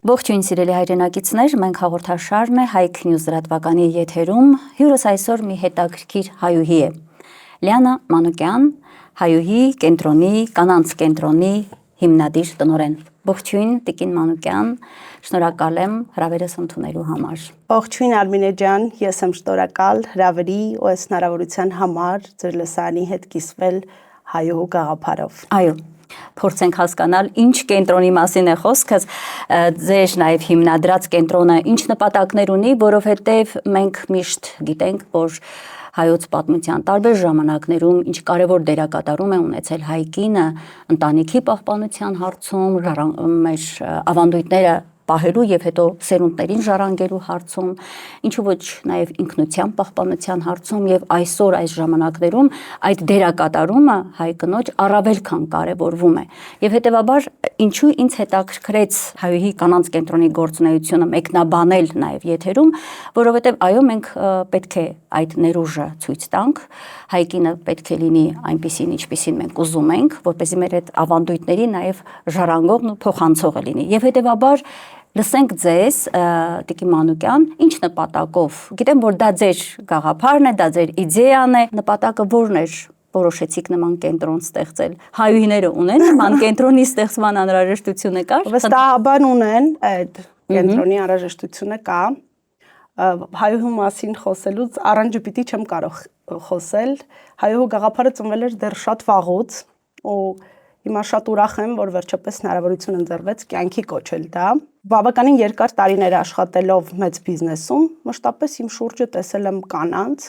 Ողջույն սիրելի հայրենակիցներ, մենք հաղորդաշարն է Հայք News լրատվականի եթերում, հյուրս այսօր մի հետաքրքիր հայուհի է։ Լիանա Մանուկյան, հայուհի կենտրոնի, կանանց կենտրոնի հիմնադիր տնօրեն։ Ողջույն Տիկին Մանուկյան, շնորհակալ եմ հրավերս ընդունելու համար։ Ողջույն Արմինե ջան, ես եմ շնորհակալ հրավերի ու այս հնարավորության համար ձեր լսարանի հետ կիսվել հայուհու գաղափարով։ Այո, փորձենք հասկանալ ինչ կենտրոնի մասին է խոսքը, ձեր նաև հիմնադրած կենտրոնը ինչ նպատակներ ունի, որովհետև մենք միշտ գիտենք, որ հայոց պատմության տարբեր ժամանակներում ինչ կարևոր դերակատարում է ունեցել հայ կինը ընտանիքի պահպանության հարցում, մեր ավանդույթները պահելու եւ հետո սերունդներին ժառանգելու հարցում, ինչու ոչ նաև ինքնության պահպանության հարցում եւ այսօր այս ժամանակներում այդ դերակատարումը հայ կնոջ առավել քան կարևորվում է։ Եվ հետեւաբար ինչու ինձ հետաքրքրեց հայուհի կանանց կենտրոնի գործունեությունը մեկնաբանել նաև եթերում, որովհետև այո մենք պետք է այդ ներուժը ցույց տանք, հայ կինը պետք է լինի այնպիսին, ինչպիսին մենք ուզում ենք, որպեսզի մեր այդ ավանդույթների նաև ժառանգողն ու փոխանցողը լինի։ Եվ հետեւաբար լսենք ձեզ, Տիկին Մանուկյան, ինչ նպատակով։ Գիտեմ, որ դա ձեր գաղափարն է, դա ձեր իդեան է, նպատակը որն էր, որոշեցիք նման կենտրոն ստեղծել։ Հայուհիները ունեն նման կենտրոնի ստեղծման անհրաժեշտությունը կար։ Վստահաբար ունեն, այդ կենտրոնի անհրաժեշտությունը կա։ Հայուհու մասին խոսելուց առանց պիտի չեմ կարող խոսել։ Հայուհու գաղափարը ծնվել էր դեռ շատ վաղուց ու հիմա շատ ուրախ եմ, որ վերջապես հնարավորություն ընձեռվեց կյանքի կոչել դա։ Բավականին երկար տարիներ աշխատելով մեծ բիզնեսում, մշտապես իմ շուրջը տեսել եմ կանանց,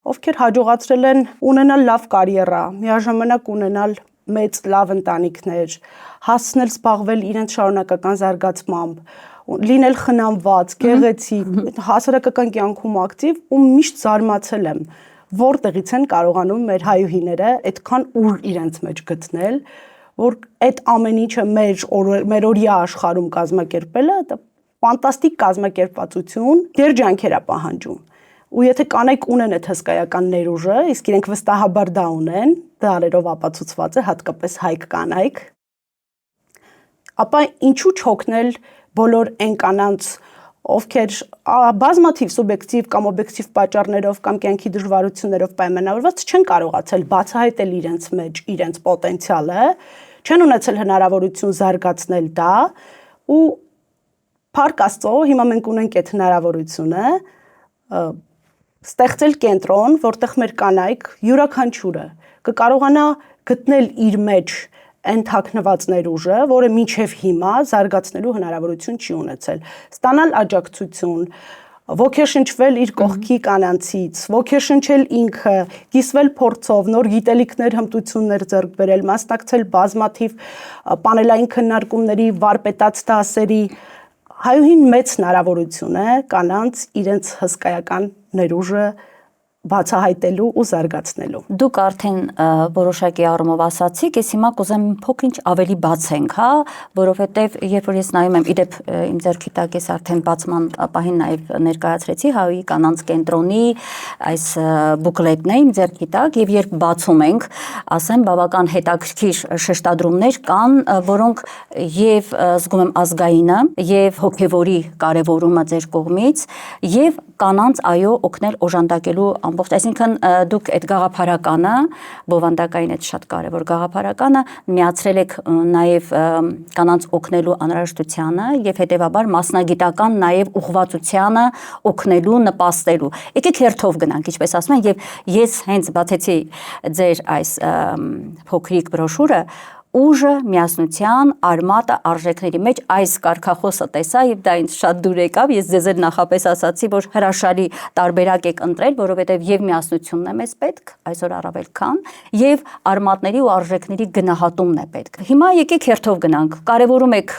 ովքեր հաջողացրել են ունենալ լավ կարիերա, միաժամանակ ունենալ մեծ լավ ընտանիքներ, հասնել զբաղվել իրենց շարունակական զարգացմամբ, լինել խնամված, գեղեցիկ, հասարակական կյանքում ակտիվ ու միշտ զարմացել եմ, որտեղից են կարողանում մեր հայուհիները այդքան ուր իրենց մեջ գտնել, որ այդ ամեն ինչը մեր օրյա աշխարհում կազմակերպելը դա ֆանտաստիկ կազմակերպվածություն, երջանքեր է պահանջում։ Ու եթե կանայք ունեն այդ հսկայական ներուժը, իսկ իրենք վստահաբար դա ունեն, դարերով ապացուցված է, հատկապես հայ կանայք, ապա ինչու չօգնել բոլոր այն կանանց, ովքեր բազմաթիվ սուբյեկտիվ կամ օբյեկտիվ պատճառներով կամ կյանքի դժվարություններով պայմանավորված չեն կարողացել բացահայտել իրենց մեջ իրենց պոտենցիալը, չեն ունեցել հնարավորություն զարգացնել դա ու փառք Աստծո, հիմա մենք ունենք այդ հնարավորությունը ստեղծել կենտրոն, որտեղ մեր կանայք յուրաքանչյուրը կկարողանա գտնել իր մեջ այն թաքնված ներուժը, որը մինչև հիմա զարգացնելու հնարավորություն չի ունեցել, ստանալ աջակցություն, ոգեշնչվել իր կողքի կանանցից, ոգեշնչել ինքը, կիսվել փորձով, նոր գիտելիքներ, հմտություններ ձեռք բերել, մասնակցել բազմաթիվ պանելային քննարկումների, վարպետաց դասերի, հայուհին մեծ հնարավորություն է կանանց իրենց հսկայական ներուժը բացահայտելու ու զարգացնելու։ Դուք արդեն որոշակի առումով ասացիք, ես հիմա կուզեմ փոքր ինչ ավելի բացենք, հա, որովհետև երբ որ ես նայում եմ, իդեպ իմ ձեռքի տակ ես արդեն բացման պահին նաև ներկայացրեցի հայուհի կանանց կենտրոնի այս բուկլետն է իմ ձեռքի տակ, եւ երբ բացում ենք, ասեմ, բավական հետաքրքիր շեշտադրումներ կան, որոնք եւ զգում եմ ազգայինը, եւ հոգեվորի կարեւորումը ձեր կողմից, եւ կանանց այո օգնել օժանդակելու ամբողջ, այսինքն դուք այդ գաղափարականը, բովանդակային այդ շատ կարևոր գաղափարականը միացրել եք նաև կանանց օգնելու անհրաժեշտությանը եւ հետեւաբար մասնագիտական նաև ուղղվածությանը օգնելու, նպաստելու։ Եկեք հերթով գնանք, ինչպես ասում են, եւ ես հենց բացեցի ձեր այս փոքրիկ բրոշուրը, ուժը, միասնության, արմատը, արժեքների մեջ այս կարգախոսը տեսա եւ դա ինձ շատ դուր եկավ, ես ձեզ էլ նախապես ասացի, որ հրաշալի տարբերակ եք ընտրել, որովհետեւ եւ միասնությունն է մեզ պետք, այսօր առավել քան, եւ արմատների ու արժեքների գնահատումն է պետք։ Հիմա եկեք հերթով գնանք, կարևորում եք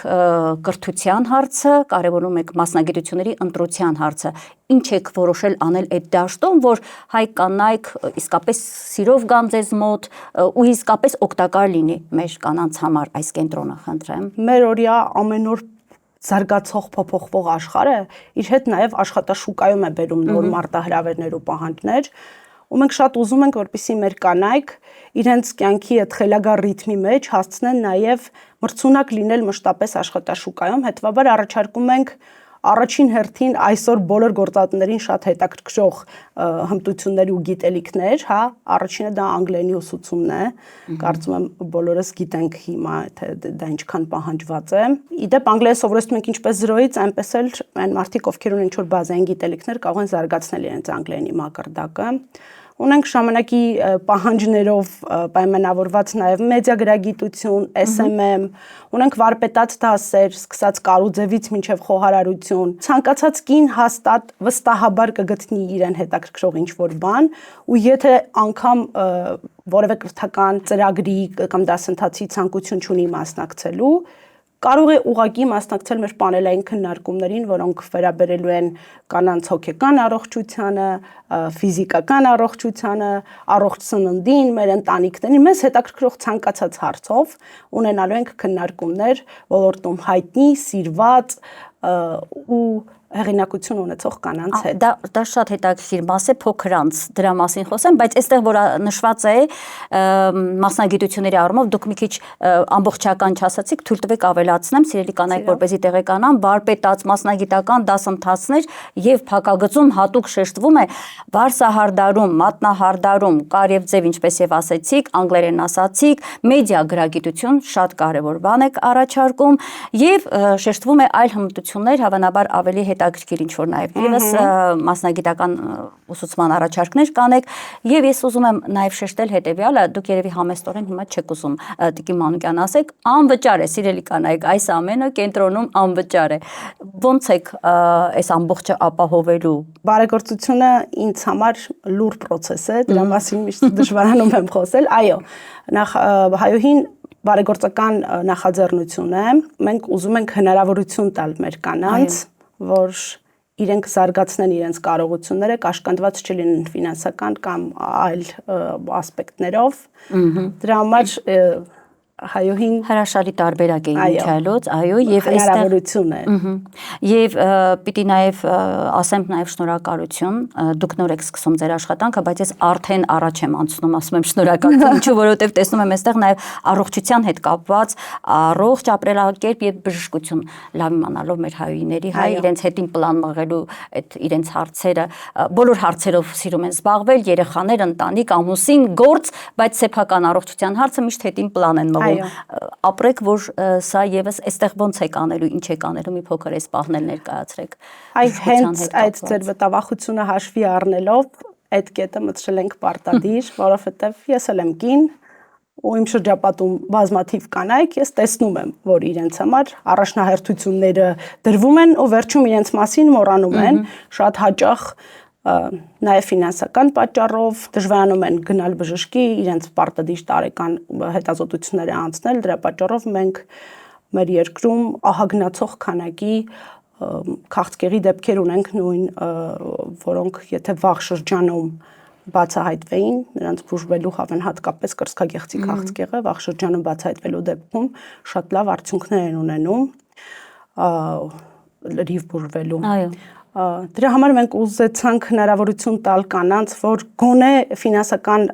կրթության հարցը, կարևորում եք մասնագիտությունների ընտրության հարցը, ինչ եք որոշել անել այդ դաշտում, որ հայ կանայք իսկապես սիրով գան ձեզ մոտ ու իսկապես օգտակար լինի մեր կանանց համար այս կենտրոնը, խնդրեմ։ Մեր օրյա ամեն օր զարգացող փոփոխվող աշխարհը իր հետ նաև աշխատաշուկայում է բերում նոր մարտահրավերներ ու պահանջներ, ու մենք շատ ուզում ենք, որպեսզի մեր կանայք իրենց կյանքի այդ խելագար ռիթմի մեջ հասցնեն նաև մրցունակ լինել մշտապես աշխատաշուկայում, հետևաբար առաջարկում ենք առաջին հերթին այսօր բոլոր գործատուներին շատ հետաքրքրող հմտություններ ու գիտելիքներ, հա, առաջինը դա անգլերենի ուսուցումն է, կարծում եմ բոլորս գիտենք հիմա, թե դա ինչքան պահանջված է։ Իդեպ անգլերեն սովորեցնում ենք ինչպես զրոյից, այնպես էլ այն մարդիկ, ովքեր ունեն ինչ-որ բազային գիտելիքներ, կարող են զարգացնել իրենց անգլերենի մակարդակը։ Ունենք ժամանակի պահանջներով պայմանավորված նաև մեդիագրագիտություն, SMM, ունենք վարպետաց դասեր, սկսած կարուձևից մինչև խոհարարություն։ Ցանկացած կին հաստատ վստահաբար կգտնի իրեն հետաքրքրող ինչ-որ բան, ու եթե անգամ որևէ կրթական ծրագրի կամ դասընթացի ցանկություն չունի մասնակցելու, կարող է ուղղակի մասնակցել մեր պանելային քննարկումներին, որոնք վերաբերելու են կանանց հոգեկան առողջությանը, ֆիզիկական առողջությանը, առողջ սննդին, մեր ընտանիքներին, մեզ հետաքրքրող ցանկացած հարցով ունենալու ենք քննարկումներ ոլորտում հայտնի, սիրված ու հեղինակություն ունեցող կանանց հետ։ Դա շատ հետաքրքիր մաս է, փոքրանց դրա մասին խոսեմ, բայց այստեղ որ նշված է մասնագիտությունների առումով դուք մի քիչ ամբողջական չասացիք, թույլ տվեք ավելացնեմ, սիրելի կանայք, որպեսզի տեղեկանան, վարպետաց մասնագիտական դասընթացներ եւ փակագծում հատուկ շեշտվում է վարսահարդարում, մատնահարդարում, կար եւ ձև, ինչպես եւ ասեցիք, անգլերեն ասացիք, մեդիա գրագիտություն շատ կարեւոր բան եք առաջարկում եւ շեշտվում է այլ հմտություններ, հավանաբար ավելի հետաքրքիր ինչ-որ նաև ևս մասնագիտական ուսուցման առաջարկներ կանեք եւ ես ուզում եմ նաև շեշտել հետեւյալը, դուք երևի համեստորեն հիմա չեք ուզում Տիկին Մանուկյան ասեք, անվճար է, սիրելի կանայք, այս ամենը կենտրոնում անվճար է։ Ոնց եք այս ամբողջը ապահովելու։ Բարեգործությունը ինձ համար լուր process է, դրա մասին միշտ դժվարանում եմ խոսել։ Այո, նախ հայուհին բարեգործական նախաձեռնություն է, մենք ուզում ենք հնարավորություն տալ մեր կանանց, որ իրենք զարգացնեն իրենց կարողությունները, կաշկանդված չլինեն ֆինանսական կամ այլ ասպեկտներով։ Դրա համար հայուհին հրաշալի տարբերակ է իմիջիալոց, այո, եւ հնարավորություն է։ Եվ պիտի նաև ասեմ նաև շնորհակալություն, դուք նոր եք սկսում ձեր աշխատանքը, բայց ես արդեն առաջ եմ անցնում, ասում եմ շնորհակալություն, ինչու որովհետև տեսնում եմ այստեղ նաև առողջության հետ կապված առողջ ապրելակերպ եւ բժշկություն լավ իմանալով մեր հայուհիների, հայ իրենց հետին պլան մղելու այդ իրենց հարցերը, բոլոր հարցերով սիրում են զբաղվել, երեխաներ, ընտանիք, ամուսին, գործ, բայց սեփական առողջության հարցը միշտ հետին պլան են մղում։ Ապրեք, որ սա եւս այստեղ ոնց եք անելու, ինչ եք անելու, մի փոքր էս պահնել ներկայացրեք։ Այ հենց այդ ձեր վտավախությունը հաշվի առնելով այդ կետը մտցրել ենք պարտադիր, որովհետեւ ես էլ եմ կին ու իմ շրջապատում բազմաթիվ կանայք, ես տեսնում եմ, որ իրենց համար առաջնահերթությունները դրվում են ու վերջում իրենց մասին մոռանում են, շատ հաճախ նաև ֆինանսական պատճառով դժվարանում են գնալ բժշկի, իրենց պարտադիր տարեկան հետազոտությունները անցնել, դրա պատճառով մենք մեր երկրում ահագնացող քանակի քաղցկեղի դեպքեր ունենք նույն, որոնք եթե վաղ շրջանում բացահայտվեին, նրանց բուժվելու հատկապես կրծքագեղձի քաղցկեղը վաղ շրջանում բացահայտվելու դեպքում շատ լավ արդյունքներ են ունենում լրիվ բուժվելու։ Դրա համար մենք ուզեցանք հնարավորություն տալ կանանց, որ գոնե ֆինանսական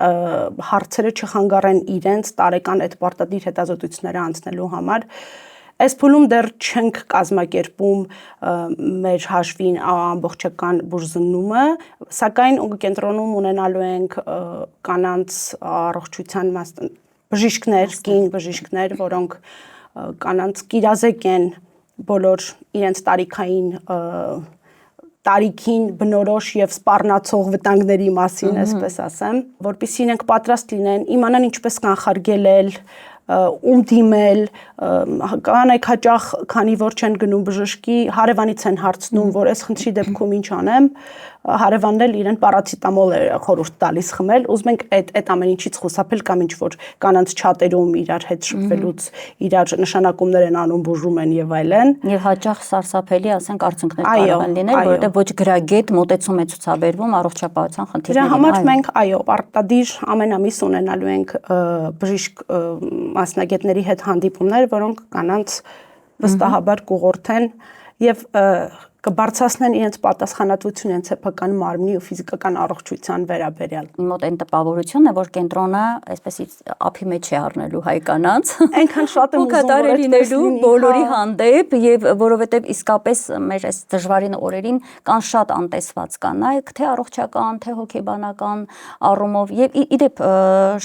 հարցերը չխանգարեն իրենց տարեկան այդ պարտադիր հետազոտությունները անցնելու համար։ Այս փուլում դեռ չենք կազմակերպում մեր հաշվին ամբողջական բուժզննումը, սակայն կենտրոնում ունենալու ենք կանանց առողջության բժիշկներ, կին բժիշկներ, որոնք կանանց կիրազեկ են բոլոր իրենց տարիքին բնորոշ եւ սպառնացող վտանգների մասին, այսպես ասեմ, որպեսզի իրենք պատրաստ լինեն, իմանան ինչպես կանխարգելել, ում դիմել, կանայք հաճախ, քանի որ չեն գնում բժշկի, հարևանից են հարցնում, որ այս խնդրի դեպքում ինչ անեմ, հարևանն էլ իրեն պարացետամոլ է խորհուրդ տալիս խմել, ուզում ենք այդ ամեն ինչից խուսափել կամ ինչ որ կանանց չաթերում իրար հետ շփվելուց իրար նշանակումներ են անում, բուժում են եւ այլն։ Եվ հաճախ սարսափելի, ասենք, արդյունքներ կարող են լինել, որովհետեւ ոչ գրագետ մոտեցում է ցուցաբերվում առողջապահության խնդիրներին։ Դրա համար մենք պարտադիր ամեն ամիս ունենալու ենք բժիշկ մասնագետների հետ հանդիպումներ, որոնք կանանց վստահաբար կուղղորդեն եւ կբարձրացնեն իրենց պատասխանատվությունը իրենց սեփական մարմնի ու ֆիզիկական առողջության վերաբերյալ։ Մոտ այն տպավորությունն է, որ կենտրոնը այսպեսի ափի մեջ է առնելու հայ կանանց։ Այնքան շատ եմ ուզում որ լինելու բոլորի հանդեպ եւ որովհետեւ իսկապես մեր այս դժվարին օրերին կան շատ անտեսված կանայք, թե առողջական, թե հոգեբանական առումով եւ իդեպ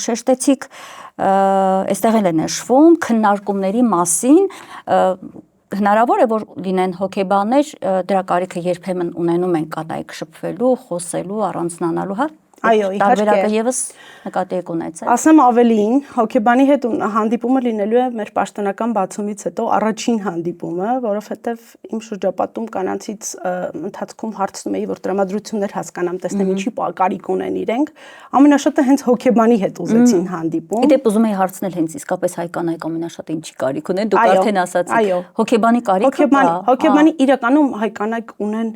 շեշտեցիք այստեղ էլ է նշվում քննարկումների մասին հնարավոր է որ լինեն հոգեբաններ դրա կարիքը երբեմն ունենում են կանայք շփվելու, խոսելու, առանձնանալու, հա? Այո, տարբերակը եւս նկատի եք ունեցել։ Ասեմ ավելին, հոգեբանի հետ հանդիպումը լինելու է մեր պաշտոնական բացումից հետո առաջին հանդիպումը, որովհետեւ իմ շրջապատում կանանցից ընթացքում հարցնում էի, որ տրամադրություններ հասկանամ, տեսնեմ ինչի կարիք ունեն իրենք, ամենաշատը հենց հոգեբանի հետ ուզեցին հանդիպում։ Իդեպ ուզում էի հարցնել հենց իսկապես հայ կանայք ամենաշատը ինչի կարիք ունեն, դուք արդեն ասացիք, հոգեբանի կարիքը կա։ Հոգեբանի իրականում հայ կանայք ունեն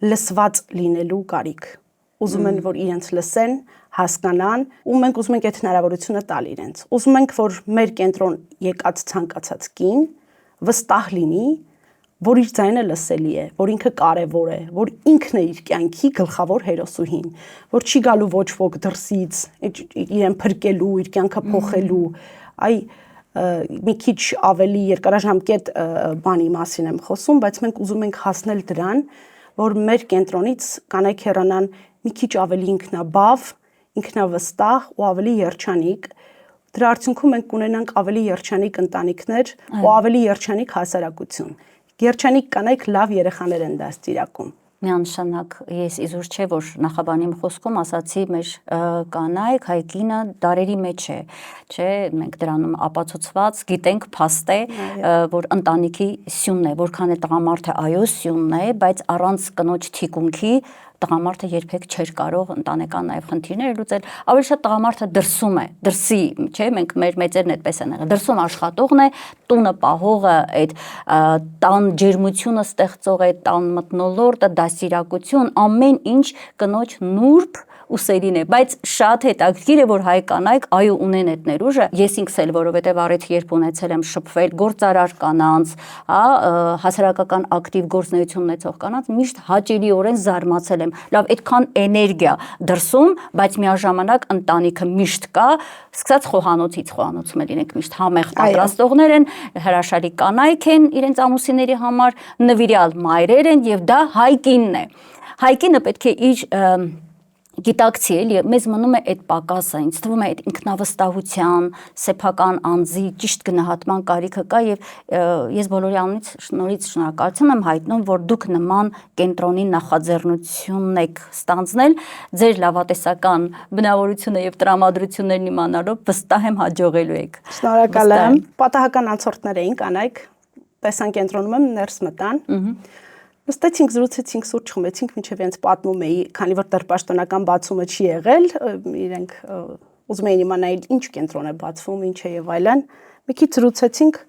լսված լինելու կարիք։ Ուզում են, որ իրենց լսեն, հասկանան, ու մենք ուզում ենք այդ հնարավորությունը տալ իրենց։ Ուզում ենք, որ մեր կենտրոն եկած ցանկացած կին վստահ լինի, որ իր ձայնը լսելի է, որ ինքը կարևոր է, որ ինքն է իր կյանքի գլխավոր հերոսուհին, որ չի գալու ոչ ոք դրսից իրեն փրկելու, իր կյանքը փոխելու, մի քիչ ավելի երկարաժամկետ բանի մասին եմ խոսում, բայց մենք ուզում ենք հասնել դրան, որ մեր կենտրոնից կանայք հեռանան մի քիչ ավելի ինքնաբավ, ինքնավստահ ու ավելի երջանիկ։ Դրա արդյունքում մենք կունենանք ավելի երջանիկ ընտանիքներ ու ավելի երջանիկ հասարակություն։ Երջանիկ կանայք լավ երեխաներ են դաստիարակում։ Միանշանակ ես իզուր չէ որ նախաբանի խոսքում ասացի մեր կանայք հայ կինը դարերի մեջ է, չէ, մենք դրանում ապացուցված գիտենք փաստ է, որ ընտանիքի սյունն է, որքան է տղամարդը այո սյունն է, բայց առանց կնոջ թիկունքի տղամարդը երբեք չէր կարող ընտանեկան նաև խնդիրներ լուծել, ավելի շատ տղամարդը դրսում է, դրսի, չէ, մենք մեր մեծերն այդպես են եղել, դրսում աշխատողն է, տունը պահողը, այդ տան ջերմությունը ստեղծող է, տան մթնոլորտը, դաստիարակություն, ամեն ինչ կնոջ նուրբ ու սերին է, բայց շատ հետաքրքիր է որ հայ կանայք այո ունեն այդ ներուժը, ես ինքս էլ որովհետև առիթ երբ ունեցել եմ շփվել գործարար կանանց, հա, հասարակական ակտիվ գործունեություն ունեցող կանանց, միշտ հաճելիորեն զարմացել եմ, լավ, այդքան էներգիա դրսում, բայց միաժամանակ ընտանիքը միշտ կա, սկսած խոհանոցում էլ իրենք միշտ համեղ պատրաստողներ են, հրաշալի կանայք են իրենց ամուսինների համար, նվիրյալ մայրեր են եւ դա հայ կինն է։ Հայ կինը պետք է իր գիտակցի էլի, մեզ մնում է այդ պակասը, ինձ թվում է այդ ինքնավստահության, սեփական անձի ճիշտ գնահատման կարիքը կա եւ ես բոլորի անունից շնորհիվ շնորհակալություն եմ հայտնում, որ դուք նման կենտրոնի նախաձեռնությունն եք ստանձնել, ձեր լավատեսական բնավորությունը եւ տրամադրություններն իմանալով վստահ եմ հաջողելու եք։ Շնորհակալ եմ։ Պատահական անցորդներ էին կանայք, տեսան կենտրոնում եմ ներս մտան։ Նստեցինք, զրուցեցինք, սուրճ խմեցինք, մինչև իրենց պատմում էի, քանի որ դեռ պաշտոնական բացումը չի եղել, իրենք ուզում էին իմանալ ինչ կենտրոն է բացվում, ինչ է եւ այլն։ Մի քիչ զրուցեցինք,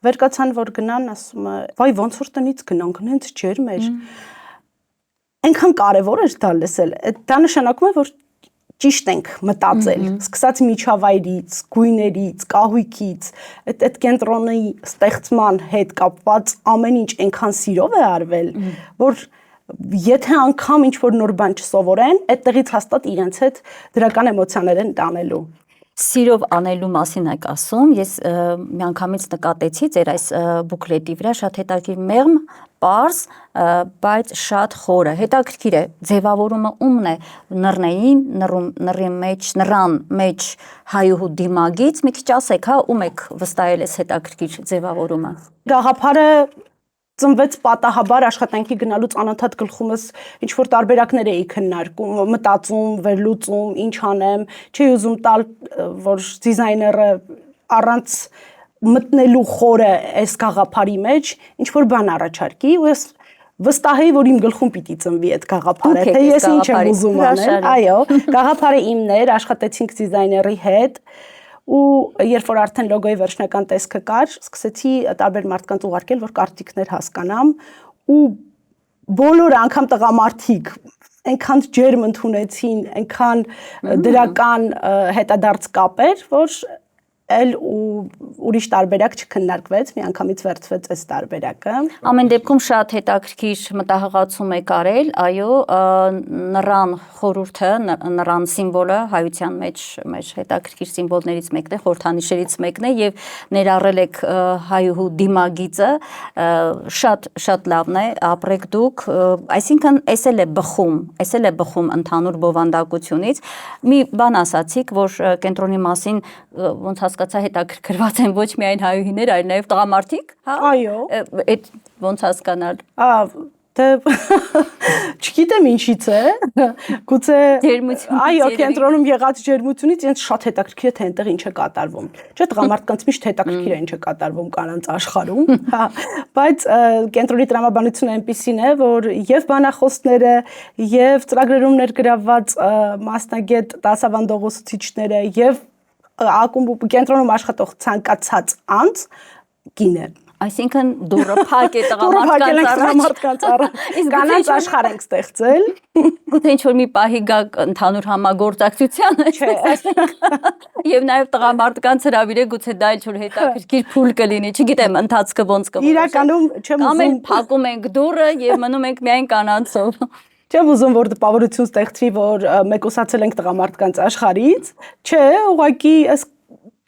վեր կացան, որ գնան, ասում է, վայ ոնց որ տնից գնանք, հենց ջերմ էր։ Այնքան կարևոր էր դա լսել։ Դա նշանակում է, որ ճիշտ ենք մտածել, սկսած միջավայրից, գույներից, կահույքից, այդ կենտրոնի ստեղծման հետ կապված ամեն ինչ այնքան սիրով է արվել, որ եթե անգամ ինչ-որ նոր բան չսովորեն, այդտեղից հաստատ իրենց հետ դրական էմոցիաներ են տանելու։ Սիրով անելու մասին եք ասում, ես միանգամից նկատեցի ձեր այս բուկլետի վրա շատ հետաքրքիր մեղմ, պարզ, բայց շատ խորը, հետաքրքիր է, ձևավորումը ումն է նռնեին, նռան մեջ հայուհու դիմագից, մի քիչ ասեք, հա, ում եք վստահել այս հետաքրքիր ձևավորումը։ Գաղափարը ծնվեց պատահաբար աշխատանքի գնալուց անընդհատ գլխումս ինչ-որ տարբերակներ էի քննարկում, մտածում, վերլուծում, ինչ անեմ, չէի ուզում տալ, որ դիզայները առանց մտնելու խորը այս գաղափարի մեջ ինչ-որ բան առաջարկի, ու ես վստահ էի, որ իմ գլխում պիտի ծնվի այդ գաղափարը, թե ես ինչ եմ ուզում անել, այո, գաղափարը իմն էր, աշխատեցինք դիզայների հետ, ու երբ որ արդեն լոգոյի վերջնական տեսքը կար, սկսեցի տարբեր մարդկանց ուղարկել, որ կարծիքներ հասկանամ, ու բոլորը անգամ տղամարդիկ այնքան ջերմ ընդունեցին, այնքան դրական հետադարձ կապեր, որ էլ ու ուրիշ տարբերակ չքննարկվեց, միանգամից վերցվեց այս տարբերակը։ Ամեն դեպքում շատ հետաքրքիր մտահղացում եք արել, այո, նռան խորհուրդը, նռան սիմվոլը հայության մեջ մեր հետաքրքիր սիմվոլներից մեկն է, խորհրդանիշերից մեկն է եւ ներառել եք հայուհու դիմագիծը, շատ լավն է, ապրեք դուք, այսինքն էս էլ է բխում ընդհանուր բովանդակությունից։ Մի բան ասացիք, որ կենտրոնի մասին ոնց հասկացա հետաքրքրված են ոչ միայն հայուհիներ, այլ նաև տղամարդիկ, հա։ Այո։ Այդ ոնց հասկանալ։ Դե չգիտեմ ինչից է, գուցե այո, կենտրոնում եղած ջերմությունից ինձ շատ հետաքրքիր է թե այնտեղ ինչ է կատարվում։ Չէ, տղամարդկանց միշտ հետաքրքիր է ինչ է կատարվում կանանց աշխարհում, հա, բայց կենտրոնի տրամաբանությունը այնպիսին է, որ եւ բանախոսները, եւ ծրագրերում ներգրավված մասնագետ դասավանդող ուսուցիչները եւ ակումբ կենտրոնում աշխատող ցանկացած անձ կին է։ Այսինքն դուրը փակ է տղամարդկանց առաջ։ Կանանց աշխարհ ենք ստեղծել։ Գուցե ինչ-որ մի պահի գա ընդհանուր համագործակցության, չէ։ Եվ նաև տղամարդկանց հրավիրեք, գուցե դա ինչ-որ հետաքրքիր փուլ կլինի, չգիտեմ, ընթացքը ոնց կմնա։ Իրականում չեմ ուզում։ Ամեն փակում ենք դուրը եւ մնում ենք միայն կանանցով։ Չեմ ուզում որ տպավորություն ստեղծվի, որ մեկուսացել ենք տղամարդկանց աշխարհից։ Չէ, ուղղակի այս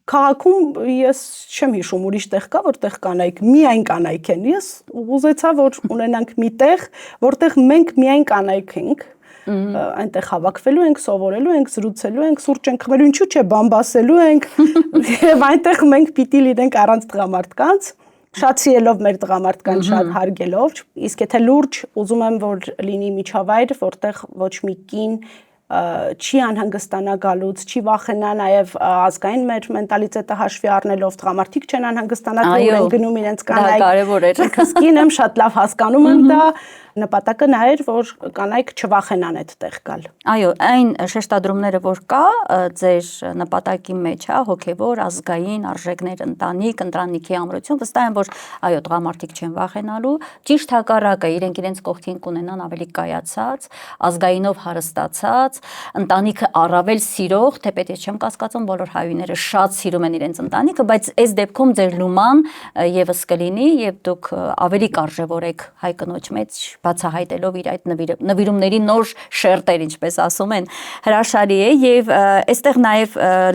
քաղաքում ես չեմ հիշում ուրիշ տեղ կա, որտեղ կանայք միայն կանայք են։ Ես ուզեցա որ ունենանք մի տեղ, որտեղ մենք միայն կանայք ենք, այնտեղ հավաքվելու ենք, սովորելու ենք, զրուցելու ենք, սուրճ ենք խմելու, ինչու՞ չէ, բամբասելու ենք, եւ այնտեղ մենք պիտի լինենք առանց տղամարդկանց, շատ սիրելով մեր տղամարդկանց, շատ հարգելով, իսկ եթե լուրջ ուզում եմ որ լինի միջավայր, որտեղ ոչ մի կին չի անհանգստանա գալուց, չի վախենա նաև ազգային մեր մենտալիտետը հաշվի առնելով տղամարդիկ չեն անհանգստանա, որ են գնում իրենց կանայք։ Դա կարևոր է։ Ինքս կին եմ, շատ լավ հասկանում եմ դա, նպատակը նա էր, որ կանայք չվախենան այդտեղ գալ։ Այո, այն շեշտադրումները, որ կա ձեր նպատակի մեջ, հա, հոգևոր, ազգային արժեքներ, ընտանիքի ամրություն, վստահ եմ, որ այո, տղամարդիկ չեն վախենալու, ճիշտ հակառակը, իրենք իրենց կողքին կունենան ավելի կայացած, ազգայինով հարստացած, ընտանիքը առավել սիրող, թեպետ ես չեմ կասկածում, բոլոր հայուները շատ սիրում են իրենց ընտանիքը, բայց այս դեպքում ձեր լուման եւս կլինի եւ դուք ավելի կարժևորեք հայ կնոջ մեջ բացահայտելով իր այդ նվիրումների նոր շերտեր, ինչպես ասում են, հրաշալի է եւ այստեղ նաեւ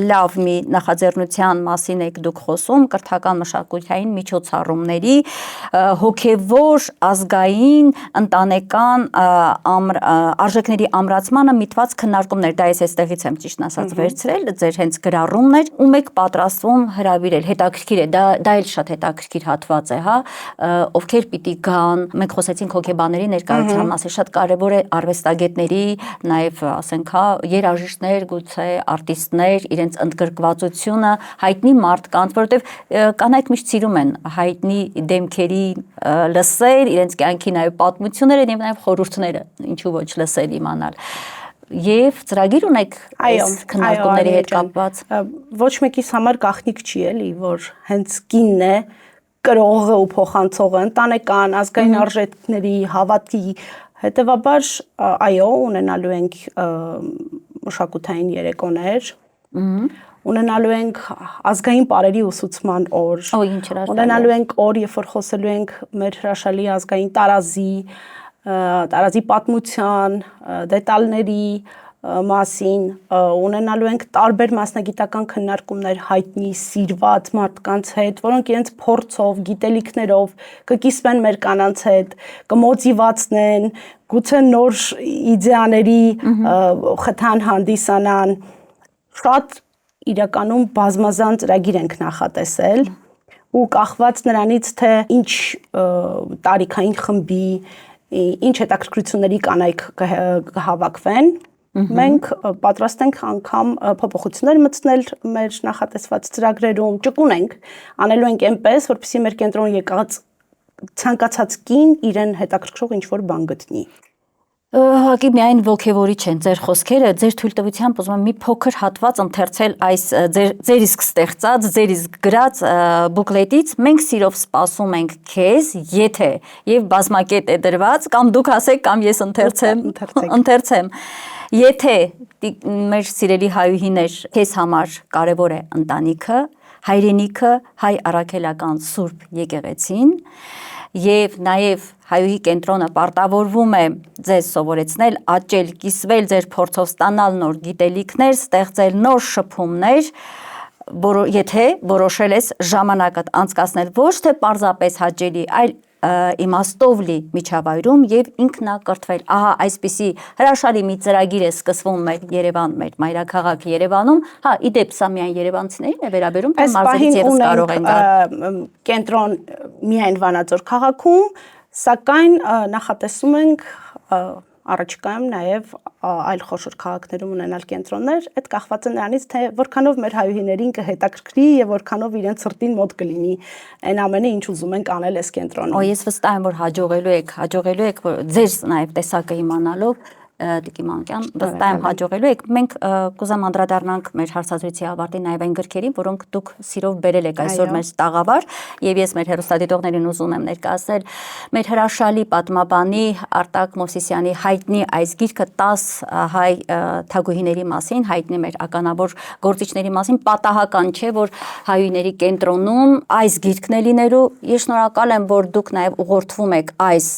լավ մի նախաձեռնության մասին եք դուք խոսում, կրթական մշակութային միջոցառումների հոգեվոր ազգային ընտանեկան արժեքների ամրացմանը միտված քննարկումներ, դա ես այստեղից եմ ճիշտ ասած վերցրել, ձեր հենց գրառումներ, ում եք պատրաստվում հրավիրել, հետաքրքիր է, դա էլ շատ հետաքրքիր հատված է, հա, ովքեր պիտի գան, մենք խոսեցինք հոգեբանների ներկայության մասին, շատ կարևոր է արվեստագետների, նաև ասենք, հա, երաժիշտներ, գուցե արտիստներ, իրենց ընդգրկվածությունը հայտնի մարդկանց, որովհետև կանայք միշտ սիրում են հայտնի դեմքերի լսել, իրենց կյանքի նաև պատմությունները եւ նաև խորհուրդները, ինչու ոչ լսել իմանալ։ Եվ ծրագիր ունեք այս քննարկումների հետ կապված։ Ոչ մեկիս համար գաղտնիք չի էլի, որ հենց կինն է կրողը ու փոխանցողը ընտանեկան ազգային արժեքների հավատի, հետևաբար այո, ունենալու ենք մշակութային երեկոներ, ունենալու ենք ազգային պարերի ուսուցման օր, ունենալու ենք օր, երբ որ խոսելու ենք մեր հրաշալի ազգային տարազի պատմության, դետալների մասին, ունենալու ենք տարբեր մասնագիտական քննարկումներ հայտնի սիրված մարդկանց հետ, որոնք իրենց փորձով, գիտելիքներով կկիսվեն մեր կանանց հետ, կմոտիվացնեն, գուցե նոր իդեաների խթան հանդիսանան, շատ իրականում բազմազան ծրագիր ենք նախատեսել ու կախված նրանից, թե ինչ տարիքային խմբի, ինչ հետաքրքրությունների կանայք կհավաքվեն, մենք պատրաստ ենք անգամ փոփոխություններ մտցնել մեր նախատեսված ծրագրերում, ճկունենք, անելու ենք այնպես, որպեսզի մեր կենտրոն եկած ցանկացած կին իրեն հետաքրքրող ինչ-որ բան գտնի։ Հակի միայն ոգևորիչ են ձեր խոսքերը, ձեր թույլտվությամբ ուզում եմ մի փոքր հատված ընթերցել այս ձեր իսկ ստեղծած, ձեր իսկ գրած բուկլետից, մենք սիրով սպասում ենք քեզ, եթե եւ բազմակետ է դրված, կամ դուք ասեք, կամ ես ընթերցեմ, եթե մեր սիրելի հայուհիներ, քեզ համար կարևոր է ընտանիքը, հայրենիքը հայ առաքելական Սուրբ եկեղեցին եւ նաեւ հայուհի կենտրոնը պարտավորվում է ձեզ սովորեցնել, աճել, կիսվել ձեր փորձով ստանալ նոր գիտելիքներ, ստեղծել նոր շփումներ, եթե որոշել ես ժամանակդ անցկացնել ոչ թե պարզապես հաճելի, այլ իմաստով լի միջավայրում եւ ինքնակրթվել։ Ահա այսպիսի հրաշալի մի ծրագիր է սկսվում մեր Երևան, մեր մայրաքաղաք Երևանում։ Հա, իդեպ սա միայն երևանցիներին է վերաբերում, թե մարզերից եւս կարող են գալ։ Կենտրոն միայն Վանաձոր քաղաքում, սակայն նախատեսում ենք առաջիկայում նաև այլ խոշոր քաղաքներում ունենալ կենտրոններ, այդ կախված է նրանից, թե որքանով մեր հայուհիներին կհետաքրքրի եւ որքանով իրենց սրտին մոտ կլինի այն ամենը, ինչ ուզում ենք անել այս կենտրոնում։ Ես վստահ եմ, որ հաջողելու եք, որ ձեր նաեւ տեսակը իմանալով Տիկի Մանկյան, վստահ եմ հաջողելու եք։ Մենք կուզեմ անդրադառնանք մեր հարցազրույցի ավարտին նաև այն գրքերին, որոնք դուք սիրով բերել եք այսօր մեր տաղավար, եւ ես մեր հեռուստադիտողներին ուզում եմ ներկայացնել մեր հրաշալի պատմաբանի Արտակ Մովսիսյանի հայտնի այս գիրքը 10 հայ թագուհիների մասին, հայտնի մեր ականավոր գործիչների մասին, պատահական չէ, որ հայուհիների կենտրոնում այս գիրքն է լինելու։ Ես շնորհակալ եմ, որ դուք նաև ուղղորդվում եք այս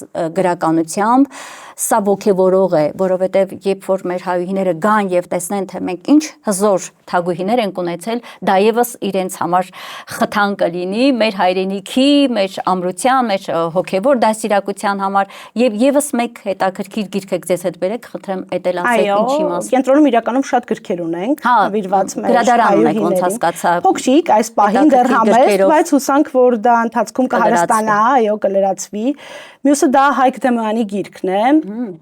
գրականությամբ, սա ոգևորող է, որովհետև երբ որ մեր հայուհիները գան եւ տեսնեն, թե մենք ինչ հզոր թագուհիներ ենք ունեցել, դա եւս իրենց համար խթան կլինի մեր հայրենիքի, մեր ամրության, մեր հոգևոր դաստիարակության համար եւ եւս մեկ հետաքրքիր գիրք եք ձեզ հետ բերեք, խնդրեմ էտելանցեք ինչի մասին։ Կենտրոնում իրականում շատ գրքեր ունենք, նվիրված մեր հայուհիներին, ոնց հասկացա։ Փոքրիկ այս պահին դեռ համեստ, բայց հուսանք, որ դա ընթացքում կհարստանա, այո, կլրացվի։ Մյուսը դա Հայկ Դեմոյանի գիրքն է,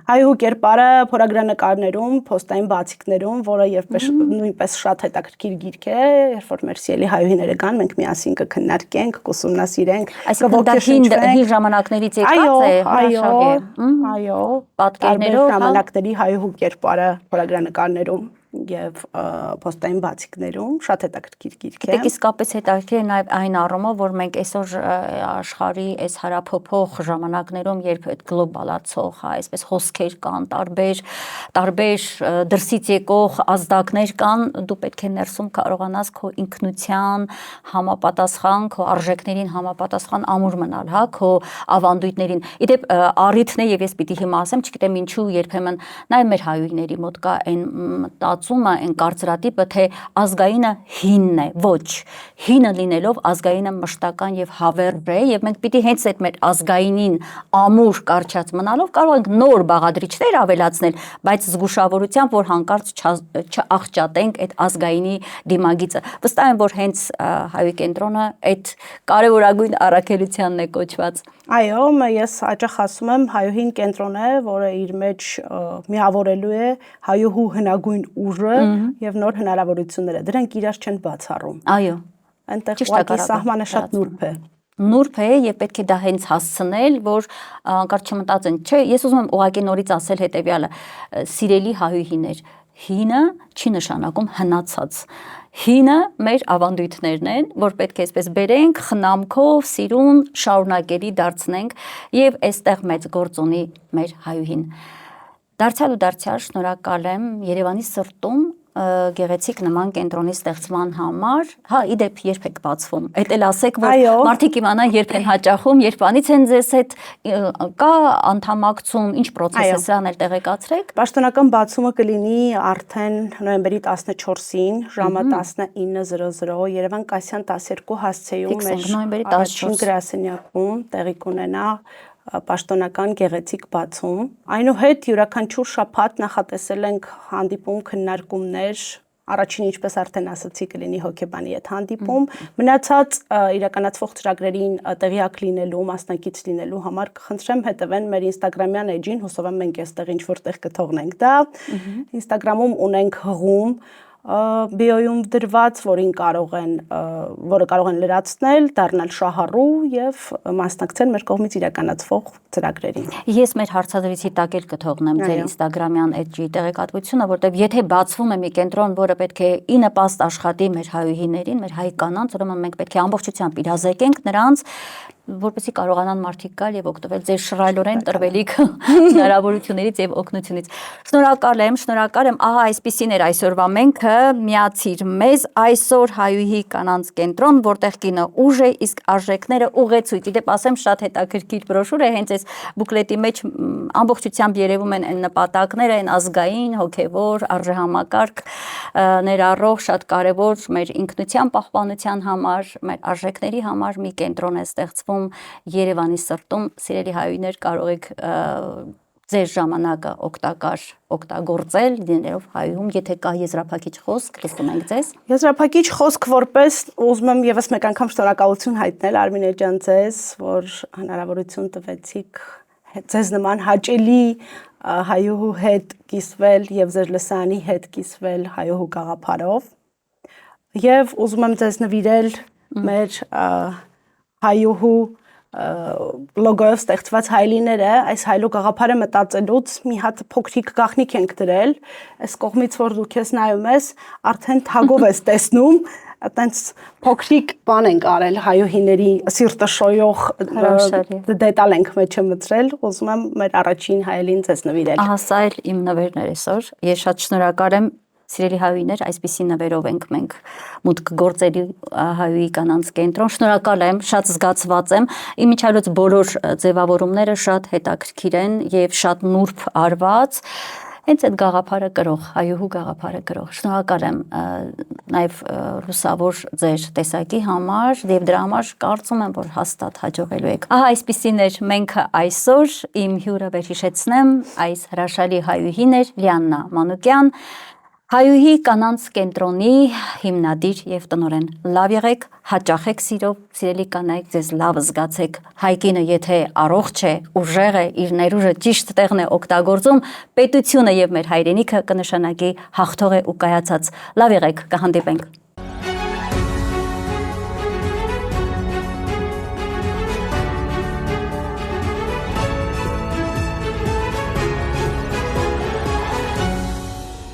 Հայուհու կերպարը փորագրանկարներում, փոստային բացիկներում, որը նույնպես շատ հետաքրքիր գիրք է, երբ որ մեր սիրելի հայուհիները գան, մենք միասին կքննարկենք, կուսումնասիրենք, կողքեշնչվենք։ Հին ժամանակներից եկած է, այո, պատկերներով ժամանակների հայուհու կերպարը փորագրանկարներում եւ փոստային բացիկներում շատ հետաքրքիր գիրք է։ Դե իսկապես հետաքրքիր նաև այն առումով, որ մենք այսօր աշխարհի այս հարափոփող ժամանակներում, երբ այդ գլոբալացող, այսպես հոսքեր կան, տարբեր դրսից եկող ազդակներ կան, դու պետք է ներսում կարողանաս քո ինքնության համապատասխան, քո արժեքներին համապատասխան ամուր մնալ, հա, քո ավանդույթներին։ Իդեպ առիթն է, եւ ես պիտի հիմա ասեմ, չգիտեմ ինչու երբեմն նաև մեր հայուհիների մոտ կա այն մտածումը, այն կարծրատիպը, թե ազգայինը հինն է, ոչ, հինը լինելով ազգայինը մշտական եւ հավերժ է, եւ մենք պիտի հենց այդ մեր ազգայինին ամուր կարճած մնալով կարող ենք նոր բաղադրիչներ ավելացնել, բայց զգուշավորությամբ, որ հանկարծ չաղճատենք այդ ազգայինի դիմագիծը։ Վստահ եմ, որ հենց հայուհի կենտրոնը այդ կարևորագույն առաքելությանն է կոչված։ Այո, ես հաճախ ասում եմ, հայուհին կենտրոն է, որը իր մեջ միավորելու է հայուհու հնագույն ուժը եւ նոր հնարավորությունները։ Դրանք իրար չեն բացառում։ Այո։ Այնտեղ ուղղակի սահմանը շատ նուրբ է։ Նուրբ է եւ պետք է դա հենց հասցնել, որ անկարծ չմտածեն, չէ, ես ուզում եմ ուղղակի նորից ասել հետեւյալը. սիրելի հայուհիներ, հինը չի նշանակում հնացած։ Հինը մեր ավանդույթներն են, որ պետք է այսպես բերենք, խնամքով, սիրուն, շարունակելի դարձնենք եւ այստեղ մեծ գործ ունի մեր հայուհին։ Դարձյալ ու դարձյալ շնորհակալ եմ Երևանի սրտում գեղեցիկ նման կենտրոնի ստեղծման համար։ Հա, իդեպ երբ եք բացվում։ Էդ էլ ասեք, որ մարդիկ իմանան երբ են հաճախում, երբանից են ձեզ հետ կա անդամակցում, ինչ process է, սրան էլ տեղեկացրեք։ Պաշտոնական բացումը կլինի արդեն նոյեմբերի 14-ին ժամը 19:00 Երևան Կասյան 12 հասցեում մեր առաջին գրասենյակում տեղի կունենա պաշտոնական գեղեցիկ բացում։ Այնուհետ յուրաքանչյուր շաբաթ նախատեսել ենք հանդիպում, քննարկումներ, առաջին ինչպես արդեն ասացի կլինի հոգեբանի այդ հանդիպում, մնացած իրականացվող ծրագրերին տեղյակ լինելու, մասնակից լինելու համար կխնդրեմ հետևեն մեր Instagram-յան էջին, հուսով եմ մենք այստեղ ինչ-որտեղ կթողնենք դա։ Instagram-ում ունենք հղում բիոյում դրված, որը կարող են լրացնել, դառնալ շահառու եւ մասնակցել մեր կողմից իրականացվող ծրագրերին։ Ես մեր հարցազրույցի տակ էլ կթողնեմ ձեր Instagram-յան էջի տեղեկատվությունը, որտեղ եթե բացվում է մի կենտրոն, որը պետք է ի նպաստ աշխատի մեր հայուհիներին, մեր հայ կանանց, ուրեմն մենք պետք է ամբողջությամբ իրազեկենք նրանց որպեսզի կարողանան մարդիկ գալ եւ օգտվել ձեր շռայլորեն տրվելիք հնարավորություններից եւ օգնությունից։ Շնորհակալ եմ, ահա այսպեսին էր այսօրվա մենքը, միացիր մեզ այսօր Հայուհի կանանց կենտրոն, որտեղ կինը ուժ է, իսկ արժեքները ուղեցույց։ Իդեպ ասեմ, շատ հետաքրքիր բրոշուր է, հենց այս բուկլետի մեջ ամբողջությամբ երևում են այն նպատակները, այն ազգային, հոգեվոր, արժեհամակարգ ներառող շատ կարևոր մեր ինքնության պահպանության համար, մեր արժեքների համար մի կենտրոն է ստեղծվում Երևանի սրտում։ Սիրելի հայուհիներ, կարող եք ձեր ժամանակը օգտագործել լինելով հայուհում, եթե կա եզրափակիչ խոսք, լսում ենք ձեզ։ Եզրափակիչ խոսք որպես ուզում եմ եւս մեկ անգամ շնորհակալություն հայտնել Արմինե ջան ձեզ, որ հնարավորություն տվեցիք ձեզ նման հաճելի հայուհու հետ կիսվել եւ ձեր լսանի հետ կիսվել հայուհու գաղափարով եւ ուզում եմ ձեզ նվիրել մեր հայուհու լոգոյով ստեղծված հայլիները, այս հայլու գաղափարը մտածելուց մի հատ փոքրիկ գաղտնիք ենք դրել, այս կողմից որ դու քեզ նայում ես, արդեն թագով ես տեսնում, այտենց փոքրիկ բան ենք արել հայուհիների սիրտը շոյող դետալ ենք մեջը մտցրել, ուզում եմ մեր առաջին հայելին ձեզ նվիրել։ Ահա սա էլ իմ նվերն էր այսօր։ Ես շատ շնորհակալ եմ, սիրելի հայուհիներ, այսպիսի նվերով ենք մենք մուտք գործելի Հայուհի կանանց կենտրոն։ Շնորհակալ եմ, շատ զգացված եմ։ Իմ միջալոց բոլոր ձևավորումները շատ հետաքրքիր են եւ շատ նուրբ արված։ Հենց այդ գաղափարը կրող, հայուհու գաղափարը կրող։ Շնորհակալ եմ նաև լուսավոր ձեր տեսակի համար եւ դրա համար կարծում եմ, որ հաստատ հաջողելու եք։ Ահա այսպիսին էր մենքը այսօր, իմ հյուրը վերհիշեցնեմ, այս հրաշալի հայուհին էր Լիաննա Մանուկյան, Հայուհի կանանց կենտրոնի հիմնադիր եւ տնօրեն։ Լավ եղեք, հաճախեք սիրով, սիրելի կանայք, ձեզ լավ զգացեք։ Հայկինը եթե առողջ է, ուժեղ է, իր ներուժը ճիշտ տեղն է օգտագործում, պետությունը եւ մեր հայրենիքը կնշանակի հաղթող է ու կայացած։ Լավ եղեք, կհանդիպենք։